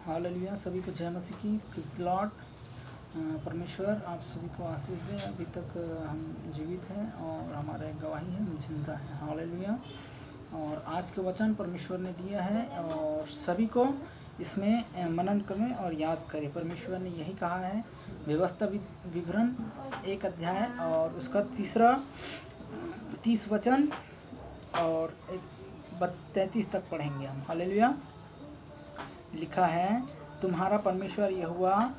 Hallelujah. सभी को जय मसीह की। Praise the Lord. परमेश्वर आप सभी को आशीष दे। अभी तक हम जीवित हैं और हमारा एक गवाही है, हम जिंदा हैं। हालेलुया। और आज के वचन परमेश्वर ने दिया है और सभी को इसमें मनन करें और याद करें। परमेश्वर ने यही कहा है, व्यवस्था विवरण 1 अध्याय और उसका 30 वचन और 33 तक पढ़ेंगे हम। हालेलुया। लिखा है, तुम्हारा परमेश्वर यहोवा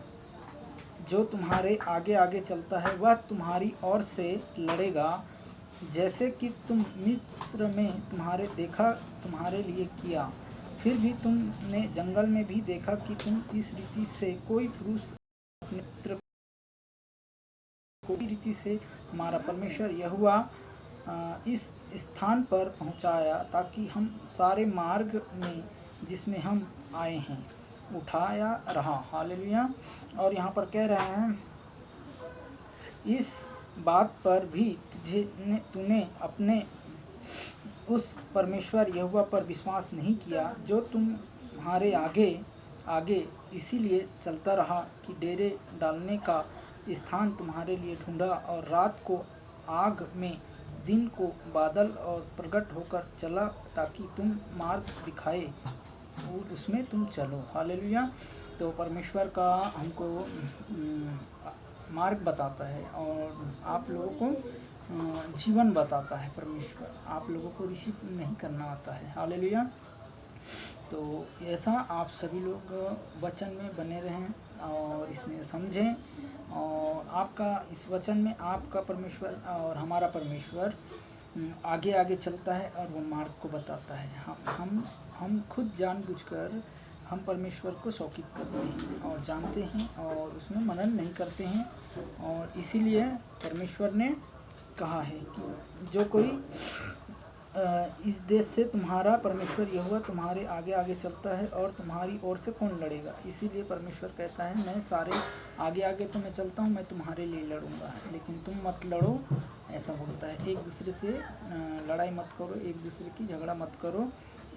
जो तुम्हारे आगे आगे चलता है, वह तुम्हारी ओर से लड़ेगा, जैसे कि तुम मिस्र में तुम्हारे लिए किया। फिर भी तुमने जंगल में भी देखा कि तुम इस रीति से कोई पुरुष अपने पुत्र को रीति से हमारा परमेश्वर यहोवा इस स्थान पर पहुंचाया, ताकि हम सारे मार्ग में जिसमें हम आए हैं उठाया रहा। हालेलुया। और यहाँ पर कह रहे हैं, इस बात पर भी तूने अपने उस परमेश्वर यहोवा पर विश्वास नहीं किया जो तुम्हारे आगे इसीलिए चलता रहा कि डेरे डालने का स्थान तुम्हारे लिए ढूंढा, और रात को आग में, दिन को बादल और प्रकट होकर चला, ताकि तुम मार्ग दिखाए और उसमें तुम चलो। हालेलुया। तो परमेश्वर का हमको मार्ग बताता है और आप लोगों को जीवन बताता है। परमेश्वर आप लोगों को रिसीव नहीं करना आता है। हालेलुया। तो ऐसा आप सभी लोग वचन में बने रहें और इसमें समझें, और आपका इस वचन में आपका परमेश्वर और हमारा परमेश्वर आगे आगे चलता है और वो मार्ग को बताता है। हम खुद जानबूझकर हम परमेश्वर को शौकित करते हैं और जानते हैं और उसमें मनन नहीं करते हैं, और इसीलिए परमेश्वर ने कहा है कि जो कोई इस देश से तुम्हारा परमेश्वर यहोवा तुम्हारे आगे आगे चलता है, और तुम्हारी ओर से कौन लड़ेगा। इसीलिए परमेश्वर कहता है, मैं सारे आगे आगे तो मैं चलता हूँ, मैं तुम्हारे लिए लड़ूंगा, लेकिन तुम मत लड़ो। ऐसा बोलता है, एक दूसरे से लड़ाई मत करो, एक दूसरे की झगड़ा मत करो,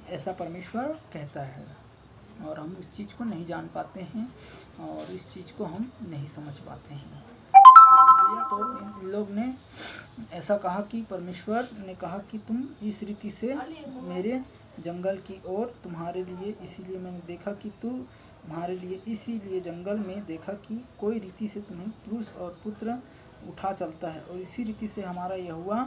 ऐसा परमेश्वर कहता है। और हम उस चीज़ को नहीं जान पाते हैं और इस चीज़ को हम नहीं समझ पाते हैं। तो इन लोग ने ऐसा कहा कि परमेश्वर ने कहा कि तुम इस रीति से मेरे जंगल की ओर तुम्हारे लिए, इसीलिए मैंने देखा कि तुम्हारे लिए, इसीलिए जंगल में देखा कि कोई रीति से तुम्हें पुरुष और पुत्र उठा चलता है, और इसी रीति से हमारा यहोवा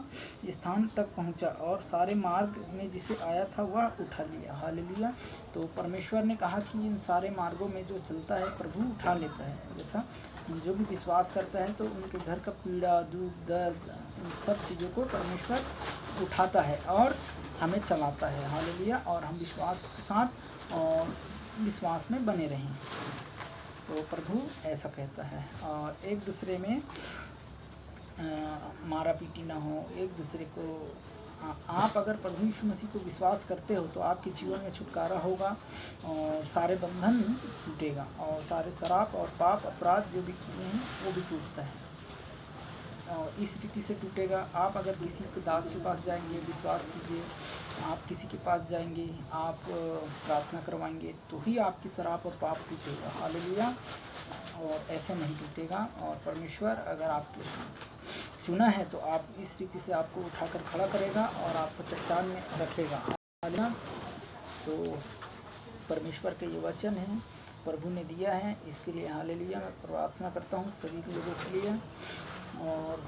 स्थान तक पहुंचा और सारे मार्ग में जिसे आया था वह उठा लिया। हालेलुया। तो परमेश्वर ने कहा कि इन सारे मार्गों में जो चलता है प्रभु उठा लेता है। जैसा जो भी विश्वास करता है तो उनके घर का पीड़ा, दुख, दर्द, इन सब चीज़ों को परमेश्वर उठाता है और हमें चलाता है। हालेलुया। और हम विश्वास के साथ और विश्वास में बने रहें। तो प्रभु ऐसा कहता है। और एक दूसरे में मारा पीटी ना हो, एक दूसरे को, आप अगर प्रभु यीशु मसीह को विश्वास करते हो तो आपके जीवन में छुटकारा होगा और सारे बंधन टूटेगा, और सारे शराब और पाप अपराध जो भी किए हैं वो भी टूटता है और इस रीति से टूटेगा। आप अगर किसी के दास के पास जाएंगे, विश्वास कीजिए, आप किसी के पास जाएंगे, आप प्रार्थना करवाएंगे, तो ही आपकी शराब और पाप टूटेगा। हालेलुया। और ऐसे नहीं टूटेगा। और परमेश्वर अगर आपको चुना है तो आप इस रीति से आपको उठाकर खड़ा करेगा और आपको चट्टान में रखेगा। तो परमेश्वर के ये वचन हैं, प्रभु ने दिया है, इसके लिए हालेलुया। मैं प्रार्थना करता हूँ सभी लोगों के लिए, और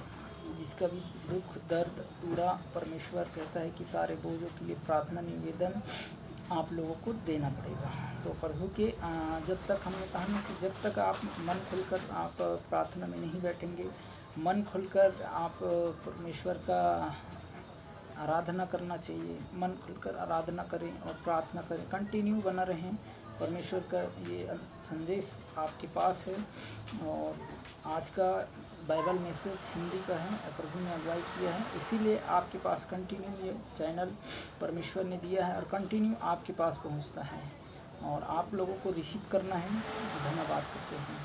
जिसका भी दुख, दर्द, पीड़ा, परमेश्वर कहता है कि सारे बोझों के लिए प्रार्थना निवेदन आप लोगों को देना पड़ेगा। तो प्रभु के जब तक हमने कहा ना कि जब तक आप मन खुलकर आप प्रार्थना में नहीं बैठेंगे, मन खुलकर आप परमेश्वर का आराधना करना चाहिए, मन खुलकर आराधना करें और प्रार्थना करें, कंटिन्यू बना रहें। परमेश्वर का ये संदेश आपके पास है, और आज का बाइबल मैसेज हिंदी का है, प्रभु ने अगुवाई किया है, इसीलिए आपके पास कंटिन्यू ये चैनल परमेश्वर ने दिया है और कंटिन्यू आपके पास पहुंचता है, और आप लोगों को रिसीव करना है। धन्यवाद करते हैं।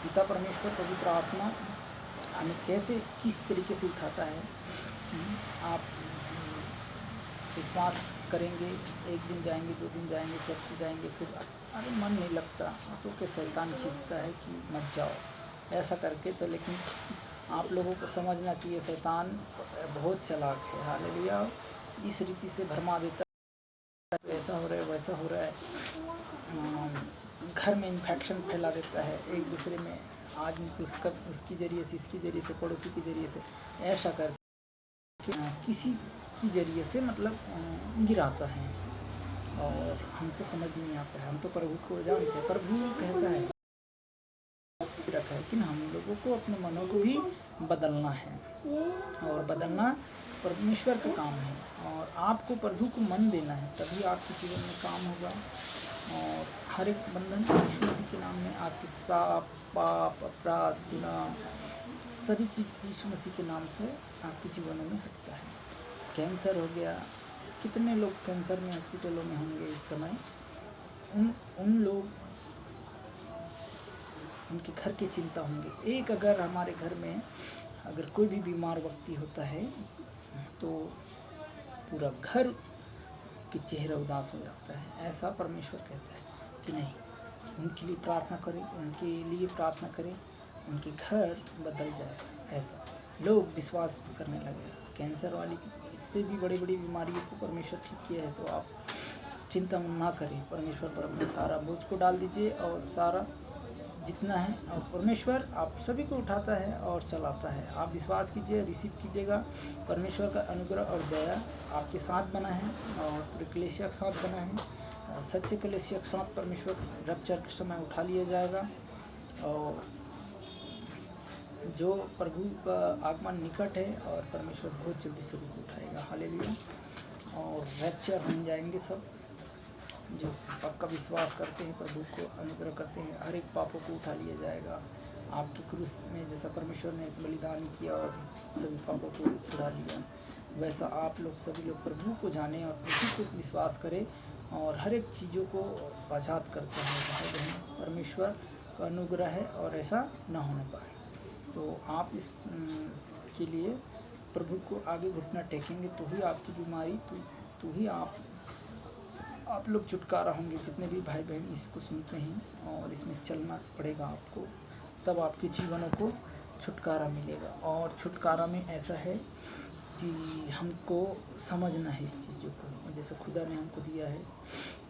पिता परमेश्वर पवित्र आत्मा हमें किस तरीके से उठाता है, आप विश्वास करेंगे, एक दिन जाएंगे, 2 दिन जाएंगे, चलते जाएंगे, फिर अरे मन नहीं लगता तो क्या शैतान खींचता है कि मत जाओ ऐसा करके। तो लेकिन आप लोगों को समझना चाहिए शैतान बहुत चालाक है, हालेलुया। इस रीति से भरमा देता है, ऐसा हो रहा है, वैसा हो रहा है, घर में इन्फेक्शन फैला देता है एक दूसरे में, आज उसकी ज़रिए से, इसकी ज़रिए से, पड़ोसी के ज़रिए से, ऐसा कर किसी की ज़रिए से मतलब गिराता है और हमको समझ नहीं आता है। हम तो प्रभु को जानते हैं, प्रभु कहता है रखा है कि हम लोगों को अपने मनों को भी बदलना है और बदलना परमेश्वर का काम है और आपको प्रभु को मन देना है, तभी आपके जीवन में काम होगा। और हर एक बंधन यीशु मसीह के नाम में, आपके साप, पाप, अपराध, गुनाह, सभी चीज़ यीशु मसीह के नाम से आपके जीवनों में हटता है। कैंसर हो गया, कितने लोग कैंसर में हॉस्पिटलों में होंगे इस समय, उन लोग उनके घर की चिंता होंगे। एक अगर हमारे घर में अगर कोई भी बीमार व्यक्ति होता है तो पूरा घर के चेहरा उदास हो जाता है। ऐसा परमेश्वर कहता है कि नहीं, उनके लिए प्रार्थना करें, उनके लिए प्रार्थना करें, उनके घर बदल जाए। ऐसा लोग विश्वास करने लगे। कैंसर वाली, इससे भी बड़ी बड़ी बीमारियों को परमेश्वर ठीक किया है, तो आप चिंता ना करें, परमेश्वर पर अपने सारा बोझ को डाल दीजिए और सारा जितना है, और परमेश्वर आप सभी को उठाता है और चलाता है। आप विश्वास कीजिए, रिसीव कीजिएगा। परमेश्वर का अनुग्रह और दया आपके साथ बना है और पूरे कलीसिया के साथ बना है। सच्चे कलीसिया के साथ परमेश्वर रैप्चर के समय उठा लिया जाएगा और जो प्रभु का आगमन निकट है और परमेश्वर बहुत जल्दी सभी को उठाएगा, हालेलुया। और रैप्चर बन जाएंगे सब जो पक्का विश्वास करते हैं, प्रभु को अनुग्रह करते हैं। हर एक पापों को उठा लिया जाएगा। आपकी क्रूस में जैसा परमेश्वर ने बलिदान किया और सभी पापों को छुड़ा लिया, वैसा आप लोग सभी लोग प्रभु को जाने और प्रभु को विश्वास करें और हर एक चीज़ों को आज़ाद करता है। भाई बहन, परमेश्वर का अनुग्रह है और ऐसा ना होने पाए। तो आप इस के लिए प्रभु को आगे घुटना टेकेंगे तो ही आपकी बीमारी, तो ही आप लोग छुटकारा होंगे। जितने भी भाई बहन इसको सुनते हैं और इसमें चलना पड़ेगा आपको, तब आपके जीवनों को छुटकारा मिलेगा। और छुटकारा में ऐसा है कि हमको समझना है इस चीज़ों को, जैसे खुदा ने हमको दिया है,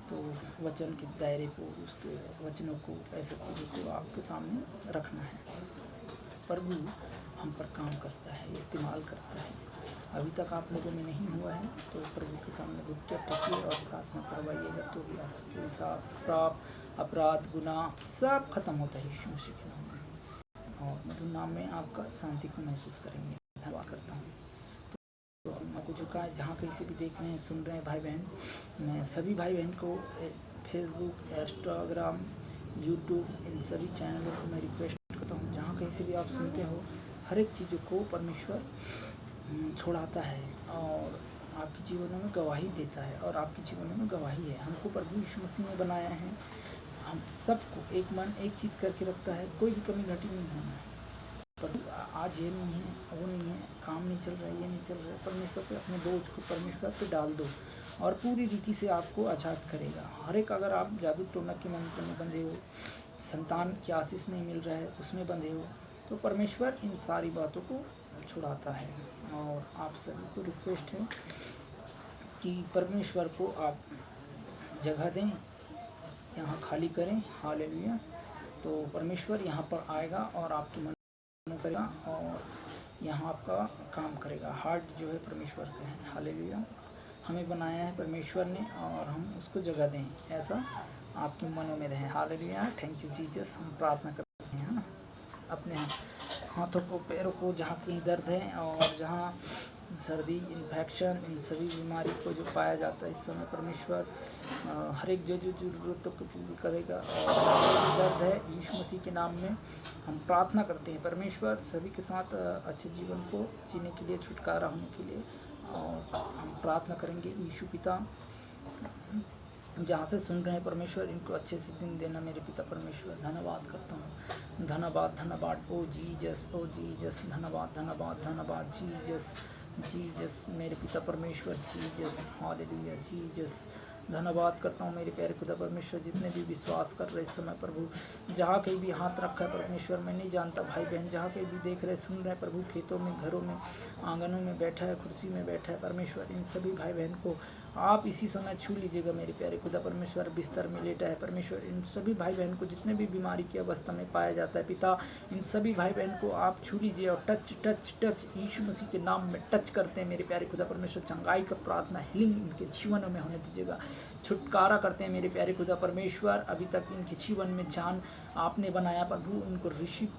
तो वचन के दायरे को, उसके वचनों को, ऐसी चीज़ों को आपके सामने रखना है। प्रभु हम पर काम करता है, इस्तेमाल करता है। अभी तक आप लोगों में नहीं हुआ है तो प्रभु के सामने घुटने टेकिए और प्रार्थना करवाइएगा, तो भी आपके साथ पाप, अपराध, गुनाह सब खत्म होता है यीशु मसीह के नाम में, और मधुर नाम में आपका शांति को महसूस करेंगे। धन्यवाद करता हूँ। तो आपको जो कहा, जहाँ कहीं से भी देख रहे हैं, सुन रहे हैं भाई बहन, मैं सभी भाई बहन को फेसबुक, इंस्टाग्राम, यूट्यूब, इन सभी चैनलों को मैं रिक्वेस्ट करता हूँ, जहाँ कहीं से भी आप सुनते हो, हर एक चीज़ों को परमेश्वर छोड़ाता है और आपके जीवनों में गवाही देता है, और आपके जीवनों में गवाही है। हमको प्रभु यीशु मसीह ने बनाया है, हम सबको एक मन एक चीज़ करके रखता है, कोई भी कमी घटी नहीं होना है। पर आज ये नहीं है, वो नहीं है, काम नहीं चल रहा है, ये नहीं चल रहा है, परमेश्वर पे अपने बोझ को परमेश्वर पे डाल दो और पूरी रीति से आपको आज़ाद करेगा। हर एक, अगर आप जादू टोना के मंत्र में बंधे हो, संतान की आशीष नहीं मिल रहा है उसमें बंधे हो, तो परमेश्वर इन सारी बातों को छुड़ाता है। और आप सभी को रिक्वेस्ट है कि परमेश्वर को आप जगह दें, यहाँ खाली करें, हालेलुया। तो परमेश्वर यहाँ पर आएगा और आपकी मन करेगा और यहाँ आपका काम करेगा। हार्ट जो है परमेश्वर का है, हालेलुया। हमें बनाया है परमेश्वर ने और हम उसको जगह दें, ऐसा आपके मनों में रहे, हालेलुया। Thank you Jesus. हम प्रार्थना करते हैं ना, अपने हाथों को, पैरों को, जहाँ कहीं दर्द है और जहाँ सर्दी, इन्फेक्शन, इन सभी बीमारी को जो पाया जाता है इस समय, परमेश्वर हर एक जो ज़रूरतों को पूरी करेगा। और दर्द है, यीशु मसीह के नाम में हम प्रार्थना करते हैं, परमेश्वर सभी के साथ अच्छे जीवन को जीने के लिए, छुटकारा होने के लिए, और हम प्रार्थना करेंगे। यीशु पिता, जहाँ से सुन रहे हैं परमेश्वर, इनको अच्छे से दिन देना मेरे पिता परमेश्वर। धन्यवाद करता हूँ, धन्यवाद, धन्यवाद ओ जीसस, धन्यवाद, धन्यवाद, धन्यवाद जीसस, जीसस मेरे पिता परमेश्वर, जीसस हालेलुया, जीसस धन्यवाद करता हूँ मेरे प्यारे खुदा परमेश्वर। जितने भी विश्वास कर रहे इस समय प्रभु, जहाँ कहीं भी हाथ रखा है परमेश्वर, मैं नहीं जानता भाई बहन जहाँ कहीं भी देख रहे सुन रहे प्रभु, खेतों में, घरों में, आंगनों में बैठा है, कुर्सी में बैठा है परमेश्वर, इन सभी भाई बहन को आप इसी समय छू लीजिएगा मेरे प्यारे खुदा परमेश्वर। बिस्तर में लेटा है परमेश्वर, इन सभी भाई बहन को जितने भी बीमारी की अवस्था में पाया जाता है पिता, इन सभी भाई बहन को आप छू लीजिए और टच टच टच यीशु मसीह के नाम में टच करते हैं मेरे प्यारे खुदा परमेश्वर। चंगाई का प्रार्थना, हीलिंग इनके जीवनों में होने दीजिएगा, छुटकारा करते हैं मेरे प्यारे खुदा परमेश्वर। अभी तक इनके जीवन में जान आपने बनाया प्रभु, इनको ऋषि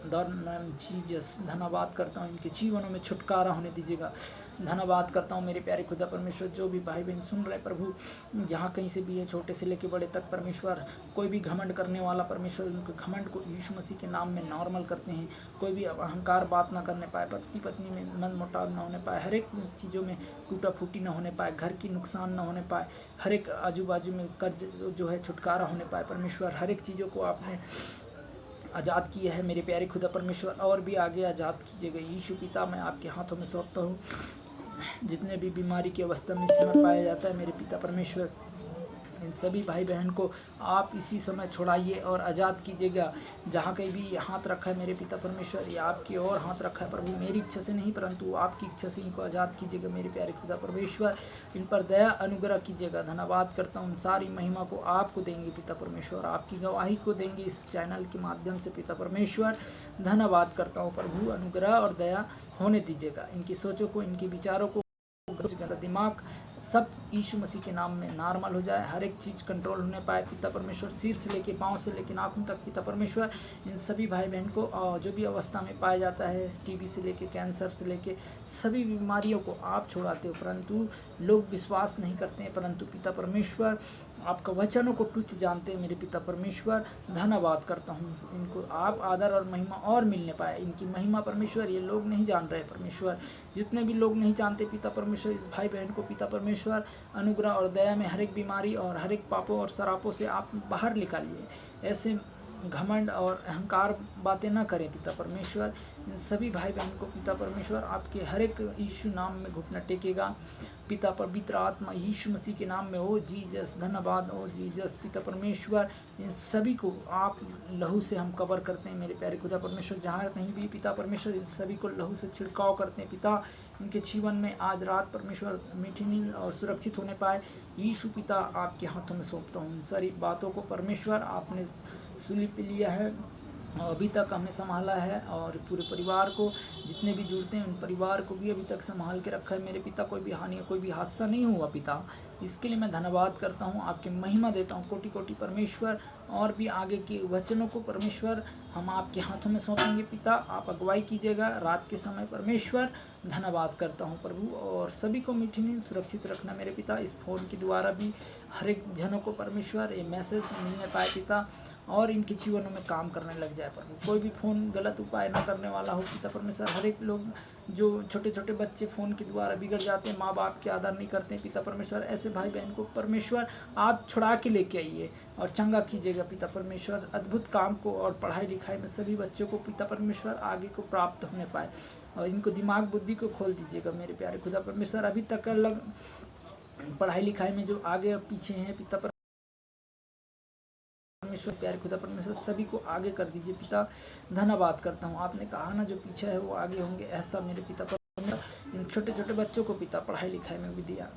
जीसस धन्यवाद करता हूँ, इनके जीवनों में छुटकारा होने दीजिएगा। धन्यवाद करता हूँ मेरे प्यारे खुदा परमेश्वर। जो भी भाई बहन सुन रहे प्रभु, जहाँ कहीं से भी है, छोटे से लेके बड़े तक परमेश्वर, कोई भी घमंड करने वाला परमेश्वर, उनके घमंड को यीशु मसीह के नाम में नॉर्मल करते हैं। कोई भी अहंकार बात ना करने पाए, पति पत्नी में मन मुटाव ना होने पाए, हर एक चीज़ों में टूटा फूटी ना होने पाए, घर की नुकसान ना होने पाए, हर एक आजू बाजू में कर्ज जो है छुटकारा होने पाए परमेश्वर। हर एक चीज़ों को आपने आज़ाद किया है मेरे प्यारे खुदा परमेश्वर, और भी आगे आज़ाद कीजिएगा यीशु पिता। मैं आपके हाथों में सौंपता हूँ जितने भी बीमारी की अवस्था में इस समय पाया जाता है मेरे पिता परमेश्वर, इन सभी भाई बहन को आप इसी समय छुड़ाइए और आज़ाद कीजिएगा। जहाँ कहीं भी हाथ रखा है मेरे पिता परमेश्वर, ये आपकी ओर हाथ रखा है प्रभु, मेरी इच्छा से नहीं परंतु आपकी इच्छा से इनको आज़ाद कीजिएगा मेरे प्यारे खुदा परमेश्वर। इन पर दया अनुग्रह कीजिएगा। धन्यवाद करता हूँ, सारी महिमा को आपको देंगे पिता परमेश्वर, आपकी गवाही को देंगे इस चैनल के माध्यम से पिता परमेश्वर। धन्यवाद करता हूँ प्रभु, अनुग्रह और दया होने दीजिएगा। इनकी सोचों को, इनके विचारों को, दिमाग सब यीशु मसीह के नाम में नॉर्मल हो जाए, हर एक चीज़ कंट्रोल होने पाए पिता परमेश्वर, सिर से लेके पाँव से लेके नाखून तक पिता परमेश्वर। इन सभी भाई बहन को जो भी अवस्था में पाया जाता है, टीबी से लेके कैंसर से लेके सभी बीमारियों को आप छुड़ाते हो, परंतु लोग विश्वास नहीं करते हैं, परंतु पिता परमेश्वर आपका वचनों को तुच्छ जानते हैं मेरे पिता परमेश्वर। धन्यवाद करता हूँ, इनको आप आदर और महिमा और मिलने पाए, इनकी महिमा परमेश्वर ये लोग नहीं जान रहे परमेश्वर। जितने भी लोग नहीं जानते पिता परमेश्वर, इस भाई बहन को पिता परमेश्वर अनुग्रह और दया में हर एक बीमारी और हर एक पापों और शरापों से आप बाहर निकालिए। ऐसे घमंड और अहंकार बातें ना करें पिता परमेश्वर। इन सभी भाई बहन को पिता परमेश्वर आपके हर एक यीशु नाम में घुटना टेकेगा पिता। पवित्र आत्मा यीशु मसीह के नाम में ओ जीसस, धन्यवाद ओ जीसस पिता परमेश्वर। इन सभी को आप लहू से हम कवर करते हैं मेरे प्यारे खुदा परमेश्वर। जहाँ कहीं भी पिता परमेश्वर इन सभी को लहू से छिड़काव करते हैं पिता। इनके जीवन में आज रात परमेश्वर मीठी नींद और सुरक्षित होने पाए यीशु पिता आपके हाथों में सौंपता हूँ। इन सारी बातों को परमेश्वर आपने सुली पे लिया है, अभी तक हमें संभाला है, और पूरे परिवार को जितने भी जुड़ते हैं उन परिवार को भी अभी तक संभाल के रखा है मेरे पिता। कोई भी हानि, कोई भी हादसा नहीं हुआ पिता, इसके लिए मैं धन्यवाद करता हूँ, आपकी महिमा देता हूँ कोटि कोटि परमेश्वर। और भी आगे के वचनों को परमेश्वर हम आपके हाथों में सौंपेंगे पिता, आप अगुवाई कीजिएगा रात के समय परमेश्वर। धन्यवाद करता हूँ प्रभु, और सभी को मीठी नींद सुरक्षित रखना मेरे पिता। इस फ़ोन के द्वारा भी हर एक जनों को परमेश्वर ये मैसेज मिलने पाए पिता, और इनके जीवनों में काम करने लग जाए प्रभु। कोई भी फ़ोन गलत उपाय न करने वाला हो पिता परमेश्वर। हर एक लोग जो छोटे छोटे बच्चे फ़ोन के द्वारा बिगड़ जाते हैं, माँ बाप के आदर नहीं करते हैं पिता परमेश्वर, ऐसे भाई बहन को परमेश्वर आप छुड़ा के लेके आइए और चंगा कीजिएगा पिता परमेश्वर। अद्भुत काम को और पढ़ाई लिखाई में सभी बच्चों को पिता परमेश्वर आगे को प्राप्त होने पाए, और इनको दिमाग बुद्धि को खोल दीजिएगा मेरे प्यारे खुदा परमेश्वर। अभी तक अलग पढ़ाई लिखाई में जो आगे और पीछे हैं पिता परमेश्वर, प्यारे खुदा परमेश्वर सभी को आगे कर दीजिए पिता। धन्यवाद करता हूँ, आपने कहा ना जो पीछे है वो आगे होंगे, ऐसा मेरे पिता परमेश्वर इन छोटे छोटे बच्चों को पिता पढ़ाई लिखाई में भी दिया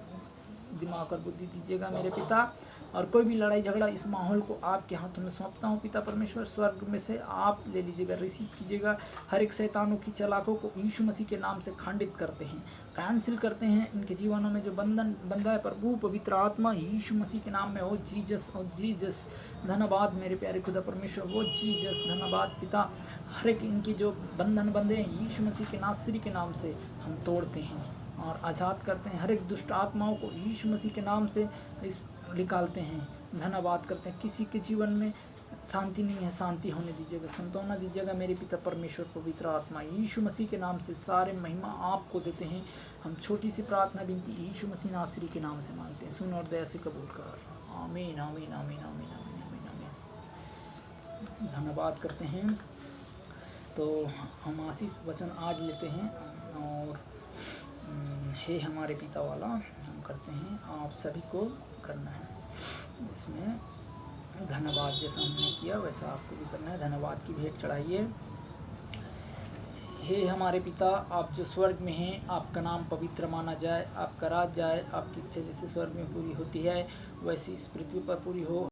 दिमाग और बुद्धि दीजिएगा मेरे पिता। और कोई भी लड़ाई झगड़ा इस माहौल को आपके हाथों में सौंपता हूँ पिता परमेश्वर। स्वर्ग में से आप ले लीजिएगा, रिसीव कीजिएगा। हर एक शैतानों की चालाकों को यीशु मसीह के नाम से खंडित करते हैं, कैंसिल करते हैं। इनके जीवनों में जो बंधन बंधा है प्रभु पवित्र आत्मा यीशु मसीह के नाम में हो जीसस, और जीसस धन्यवाद मेरे प्यारे खुदा परमेश्वर, वो जीसस धन्यवाद पिता। हर एक इनकी जो बंधन बंधे हैं यीशु मसीह के नासरी के नाम से हम तोड़ते हैं और आज़ाद करते हैं। हर एक दुष्ट आत्माओं को यीशु मसीह के नाम से इस निकालते हैं। धन्यवाद करते हैं। किसी के जीवन में शांति नहीं है, शांति होने दीजिएगा, सांत्वना दीजिएगा मेरे पिता परमेश्वर। पवित्र आत्मा यीशु मसीह के नाम से सारे महिमा आपको देते हैं। हम छोटी सी प्रार्थना विनती यीशु मसीह नासरी के नाम से मांगते हैं, सुन और दया से कबूल कर। आमीन आमीन आमीन आमीन आमीन आमीन आमीन। धन्यवाद करते हैं। तो हम आशीष वचन आज लेते हैं, और हे हमारे पिता वाला हम करते हैं, आप सभी को करना है। इसमें धन्यवाद जैसा हमने किया वैसा आपको भी करना है। धन्यवाद की भेंट चढ़ाइए। हे हमारे पिता, आप जो स्वर्ग में हैं, आपका नाम पवित्र माना जाए, आपका राज जाए, आपकी इच्छा जैसे स्वर्ग में पूरी होती है वैसी इस पृथ्वी पर पूरी हो।